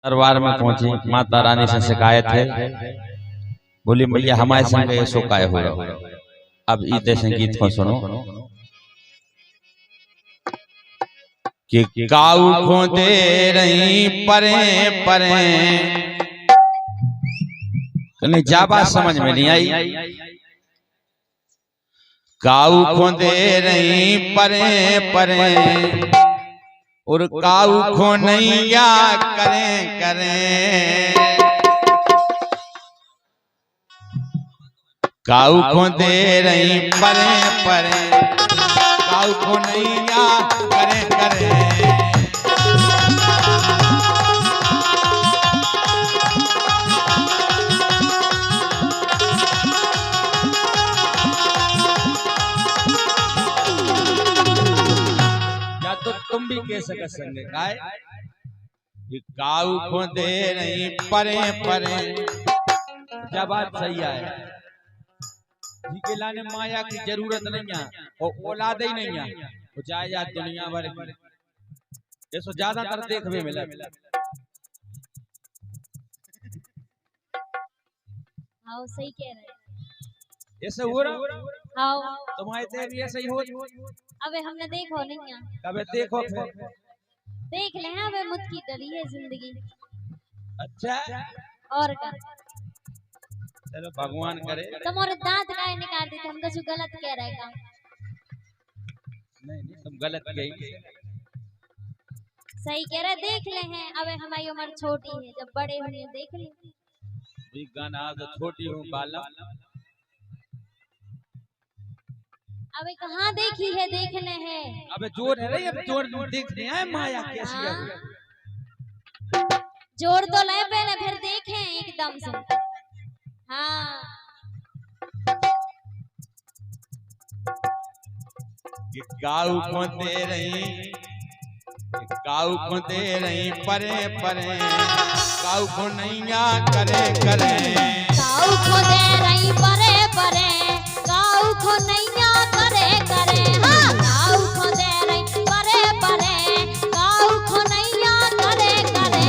दरबार में पहुंची, माता रानी से शिकायत है। बोली भैया हमारे संग ऐसो काय हो रहा। अब इतने संगीत को सुनो कि काऊ खोदे रही परे परे, नहीं जाबा समझ में नहीं आई। काऊ खोदे रही परे परे और काऊ खो नैया करें करें। काऊ खो दे रही परे परे, काऊ खो नैया करें करें। तो तुम भी कह सके संगे गाय कि काऊ खो दे रही परे परे। क्या बात सही है जी के लाने माया की जरूरत नहीं है और औलाद ही नहीं है। तो चाहे या दुनिया भर की ये सो ज्यादातर देखने मिला। हाँ सही कह रहे हैं। ऐसे हो रहा हाँ तुम्हारे से भी ऐसे ही हो। अबे हमने देखो नहीं है। कबे देखो फिर देख ले हैं अबे मुझ की डली है जिंदगी। अच्छा और का चलो भगवान करे। तुम्हारे दांत काहे निकाल देते, हम तो जो गलत कह रहे हैं। नहीं तुम गलत कही, सही कह रहे। देख ले हैं अबे हमारी उम्र छोटी है, जब बड़े होंगे देख ले। गाना तो छोटी हूँ बाला। अबे कहाँ देखी है, देखने है। अबे जोर है रे, अब जोर देखने हैं माया कैसी है। जोर तो ले पहले फिर देखें एकदम से। हाँ काऊ को दे रही, काऊ को दे रही परे परे, काऊ को नैया करे करे। काऊ को दे रही परे परे, काऊ को नैया करे करे। हाँ काऊ को दे रही परे परे, काऊ को नैया करे करे।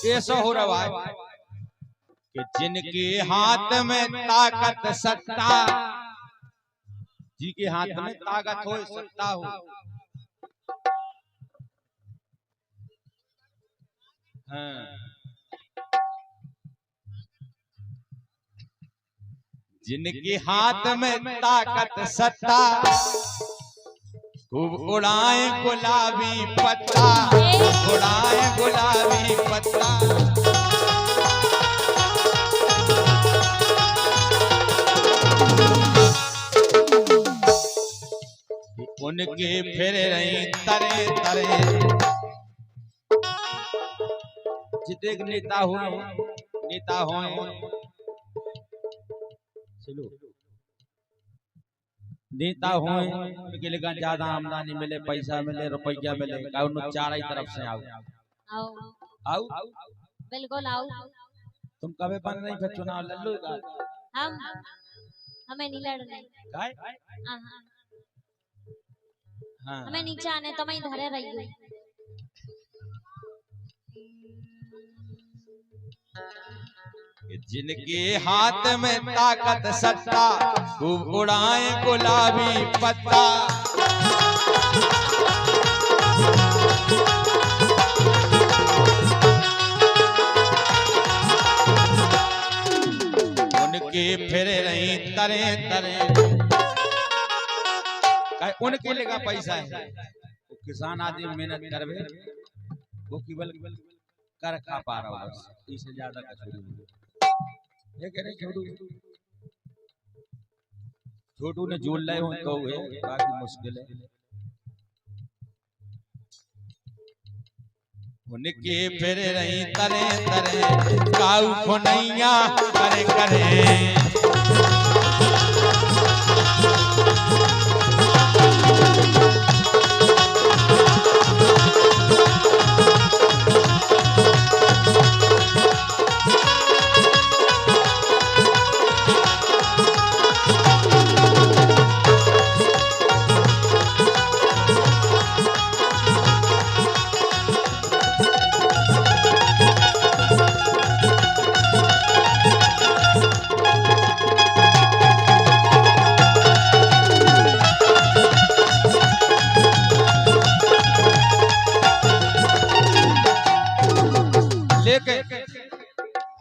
ऐसा हो रहा है कि जिनके हाथ में ताकत सत्ता, जी के हाथ में ताकत हो सत्ता हो। हाँ। जिनके हाथ में ताकत सत्ता, खूब उड़ाए गुलाबी पत्ता, उड़ाए गुलाबी पत्ता। उनके फिर रही तरे तरे। जितने नेता हो, नेता हो चलो नेता हो उनके लिए ज्यादा आमदनी मिले, पैसा मिले, रुपया मिले, चार ही तरफ से आओ आओ आओ बिल्कुल आओ। तुम कभी बन नहीं फिर चुनाव लड़ लो। हम हमें नहीं लड़ने, हाँ हमें नीचे आने तो मैं धरे रही हूँ। जिनके हाथ में ताकत सत्ता, खूब उड़ाए गुलाबी पत्ता। उनके फिर रही तरे तरे। उनके लिए पैसा है, किसान आदमी मेहनत करवे वो केवल कर खा पा रहा हूँ, बस इससे ज्यादा कछोड़ू ये कह रहे छोटू ने जोड़ लाए हो तो हुए, बाकी मुश्किल है। उनके फिर रही तरे तरे काऊ खोनैया करे करे।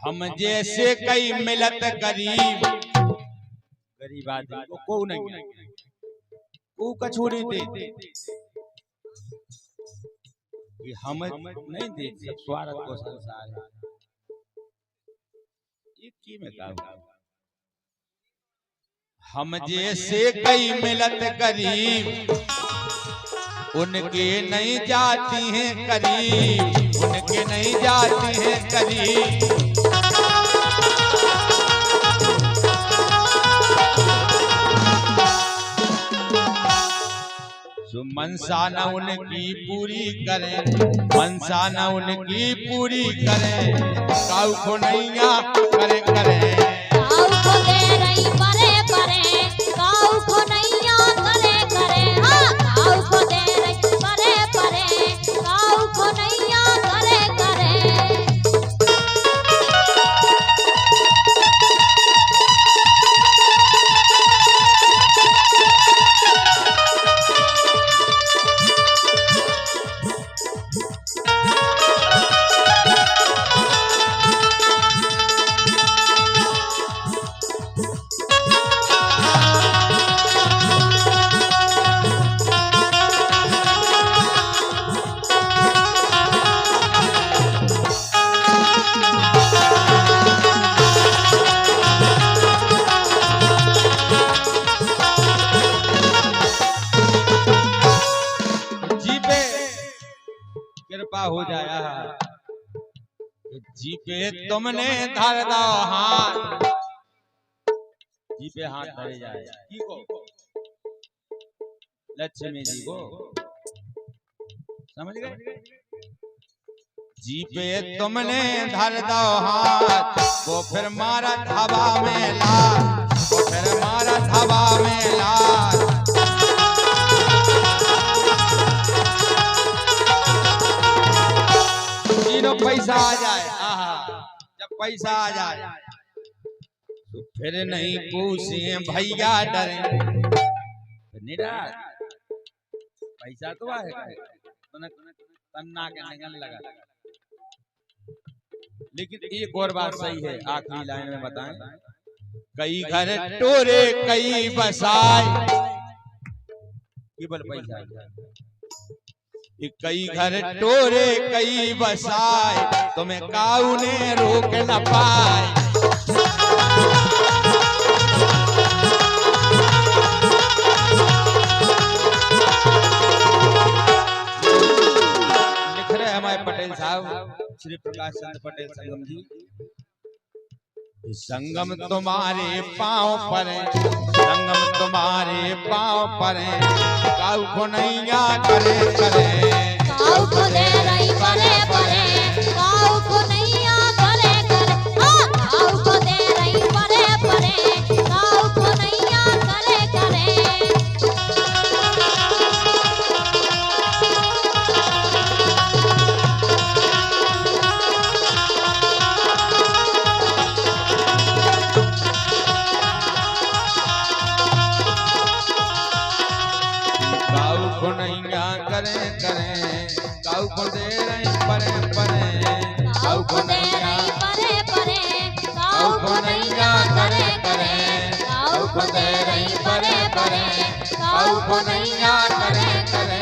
हम जैसे कई मिलत गरीब गरीब आदमी को नहीं को कछोड़ी दे कि हम नहीं दे सब स्वार्थ को संसार है ये की में कहा। हम जैसे कई मिलत गरीब उनके नहीं जाती हैं करीब, उनके नहीं जाती हैं करीब। जो मनसा न उनकी पूरी करें, मनसा न उनकी पूरी करें, काऊ खोनैया करे करे। काऊ को दे रही परे परे, काऊ खोनैया करे करे। हाँ काऊ को दे रही परे परे, काऊ खोनैया करे करे। कृपा हो जाया जी पे तुमने धर दो हाथ, जी पे हाथ धरे जाए की को लक्ष्मी जी को समझ गए। जी पे तुमने धर दो हाथ, वो फिर मारा हवा में लाल, वो फिर मारा हवा में लाल। पैसा आ जाए, जब पैसा आ जाए तो फिर नहीं पूछे भैया डरे, नहीं डर पैसा तो है तन्ना के निकल लगा। लेकिन एक और बात सही है, आखिरी लाइन में बताएं। कई घर टोरे कई बसाए, केवल पैसा कई घर टोरे कई बसाए, तुम्हें काऊ ने रोक न पाए। लिख रहे हमारे पटेल साहब श्री प्रकाश चंद्र पटेल संगम जी। संगम तुम्हारे पांव पर है, संगम तुम्हारे पांव पर है, काऊ खोनैया करे करे। काऊ को दे रही परे परे, काऊ खोनैया करे करे। हाँ काऊ को दे रही परे परे, काऊ खोनैया करे करे। खोनैया करे करे, काऊ को दे रही परे परे, काऊ को दे रही परे परे, काऊ खोनैया करे करे। काऊ को दे रही परे परे, काऊ खोनैया करे करे।